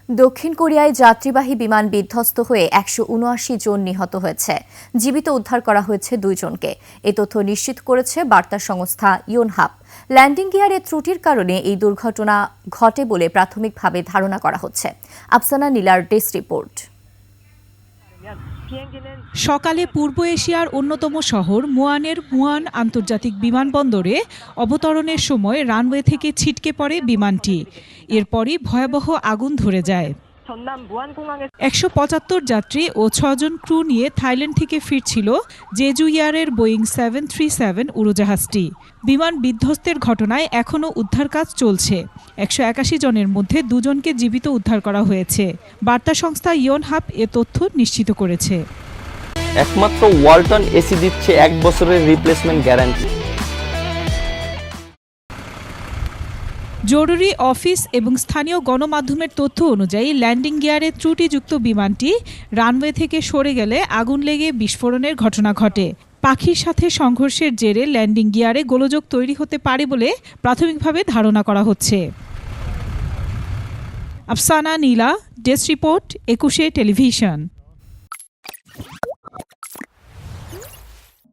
দক্ষিণ কোরিয়ায় যাত্রীবাহী বিমান বিধ্বস্ত হয়ে ১৭৯ জন নিহত হয়েছে। জীবিত উদ্ধার করা হয়েছে ২ জনকে। এ তথ্য নিশ্চিত করেছে বার্তা সংস্থা ইয়োনহাপ। ল্যান্ডিং গিয়ারের ত্রুটির কারণে এই দুর্ঘটনা ঘটে বলে প্রাথমিকভাবে ধারণা করা হচ্ছে। আফসানা নীলার ডেস্ক রিপোর্ট। সকালে পূর্ব এশিয়ার অন্যতম শহর মুয়ানের মুয়ান আন্তর্জাতিক বিমানবন্দরে অবতরণের সময় রানওয়ে থেকে ছিটকে পড়ে বিমানটি। এরপরই ভয়াবহ আগুন ধরে যায়। ১৭৫ যাত্রী ও ৬ জন ক্রু নিয়ে থাইল্যান্ড থেকে ফিরছিল জেজু এয়ারের বোয়িং 737 উড়োজাহাজটি। বিমান বিধ্বস্তের ঘটনায় এখনও উদ্ধার কাজ চলছে। ১৮১ জনের মধ্যে ২ জনকে জীবিত উদ্ধার করা হয়েছে। বার্তা সংস্থা ইয়োনহাপ এ তথ্য নিশ্চিত করেছে। একমাত্র ওয়ালটন এসি দিচ্ছে ১ বছরের রিপ্লেসমেন্ট গ্যারান্টি। জরুরি অফিস এবং স্থানীয় গণমাধ্যমের তথ্য অনুযায়ী ল্যান্ডিং গিয়ারে ত্রুটিযুক্ত বিমানটি রানওয়ে থেকে সরে গেলে আগুন লেগে বিস্ফোরণের ঘটনা ঘটে। পাখির সাথে সংঘর্ষের জেরে ল্যান্ডিং গিয়ারে গোলযোগ তৈরি হতে পারে বলে প্রাথমিকভাবে ধারণা করা হচ্ছে। আফসানা নীলা, ডেস্ক রিপোর্ট, ২১ টেলিভিশন।